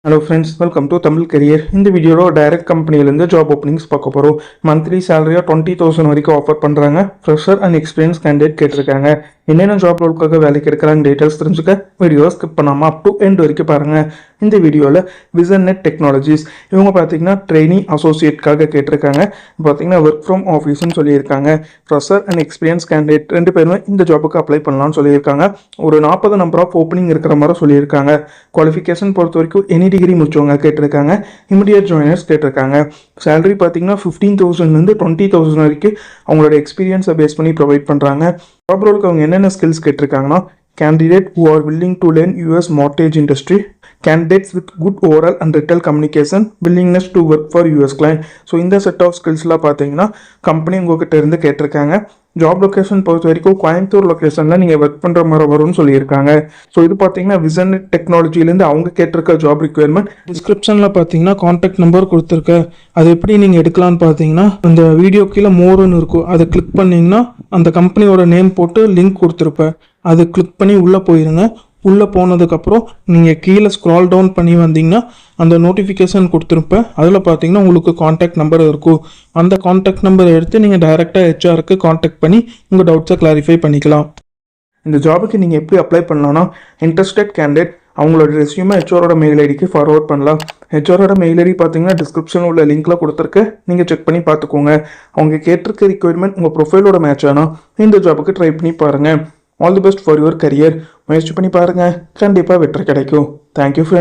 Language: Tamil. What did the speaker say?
Hello friends, welcome to Tamil career. இந்த வீடியோவில் டைரக்ட் கம்பெனிலேருந்து ஜாப் ஓப்பனிங்ஸ் பார்க்க போகிறோம். மந்த்லி சேலரியாக 20,000 வரைக்கும் ஆஃபர் பண்ணுறாங்க. ஃப்ரெஷர் அண்ட் எக்ஸ்பீரியன்ஸ் கேண்டிடேட் கேட்டிருக்காங்க. என்னென்ன ஜாப் ரோலுக்காக வேலைக்கு எடுக்கிறாங்க டீட்டெயில்ஸ் தெரிஞ்சுக்க வீடியோவை ஸ்கிப் பண்ணாமல் அப் டு எண்ட் வரைக்கும் பாருங்கள். இந்த வீடியோவில் விசன்நெட் டெக்னாலஜிஸ் இவங்க பார்த்தீங்கன்னா ட்ரெயினிங் அசோசியேட்காக கேட்டிருக்காங்க. பார்த்தீங்கன்னா ஒர்க் ஃப்ரம் ஆஃபீஸ்னு சொல்லியிருக்காங்க. ஃப்ரெஷர் அண்ட் எக்ஸ்பீரியன்ஸ் கேண்டிடேட் ரெண்டு பேருமே இந்த ஜாபுக்கு அப்ளை பண்ணலாம்னு சொல்லியிருக்காங்க. ஒரு 40 நம்பர் ஆஃப் ஓப்பனிங் இருக்கிற மாதிரி சொல்லியிருக்காங்க. குவாலிஃபிகேஷன் பொறுத்த வரைக்கும் எனி டிகிரி முடிச்சவங்க கேட்டிருக்காங்க. இமிடியட் ஜாயினர்ஸ் கேட்டிருக்காங்க. சேலரி பார்த்தீங்கன்னா 15,000 20,000 வரைக்கும் அவங்களோட எக்ஸ்பீரியன்ஸை பேஸ் பண்ணி ப்ரொவைட் பண்ணுறாங்க. ஜாப் ரோலுக்கு அவங்க என்னென்ன skills கேட்டிருக்காங்கன்னா candidate who are willing to learn US mortgage industry, candidates with good oral and written communication, willingness to work for US client. So இந்த செட் ஆஃப் ஸ்கில்ஸ்லாம் பார்த்தீங்கன்னா கம்பெனி உங்ககிட்ட இருந்து கேட்டிருக்காங்க. ஜாப் லொக்கேஷன் பொறுத்த வரைக்கும் கோயம்புத்தூர் லொக்கேஷனில் நீங்கள் ஒர்க் பண்ணுற மாதிரி வரும்னு சொல்லியிருக்காங்க. ஸோ இது பார்த்தீங்கன்னா விசன்நெட் டெக்னாலஜிலேருந்து அவங்க கேட்டிருக்க ஜாப் ரிக்யர்மெண்ட். டிஸ்கிரிப்ஷனில் பார்த்தீங்கன்னா கான்டாக்ட் நம்பர் கொடுத்துருக்க. அது எப்படி நீங்கள் எடுக்கலான்னு பார்த்தீங்கன்னா அந்த வீடியோ கீழே மோர்னு இருக்கும், அதை கிளிக் பண்ணிங்கன்னா அந்த கம்பெனியோட நேம் போட்டு லிங்க் கொடுத்துருப்பேன். அதை கிளிக் பண்ணி உள்ளே போயிருங்க. உள்ளே போனதுக்கப்புறம் நீங்கள் கீழே ஸ்க்ரால் டவுன் பண்ணி வந்தீங்கன்னா அந்த நோட்டிஃபிகேஷன் கொடுத்துருப்பேன். அதில் பார்த்தீங்கன்னா உங்களுக்கு காண்டாக்ட் நம்பர் இருக்கும். அந்த காண்டாக்ட் நம்பரை எடுத்து நீங்கள் டைரெக்டாக ஹெச்ஆருக்கு காண்டாக்ட் பண்ணி உங்கள் டவுட்ஸை கிளாரிஃபை பண்ணிக்கலாம். இந்த ஜாபுக்கு நீங்கள் எப்படி அப்ளை பண்ணலாம்னா இன்ட்ரெஸ்டட் கேண்டிடேட் அவங்களோட ரெஸ்யூமை ஹெச்ஆரோட மெயில் ஐடிக்கு ஃபார்வர்ட் பண்ணலாம். ஹெச்ஆரோட மெயில் ஐடி பார்த்தீங்கன்னா டிஸ்கிரிப்ஷன் உள்ள லிங்க்ல கொடுத்துருக்கு, நீங்கள் செக் பண்ணி பார்த்துக்கோங்க. அவங்க கேட்டிருக்க ரிக்வயர்மெண்ட் உங்கள் ப்ரொஃபைலோட மேட்ச் ஆனால் இந்த ஜாபுக்கு ட்ரை பண்ணி பாருங்கள். All the best for your career. முயற்சி பண்ணி பாருங்கள், கண்டிப்பாக வெற்றி கிடைக்கும். Thank you friends.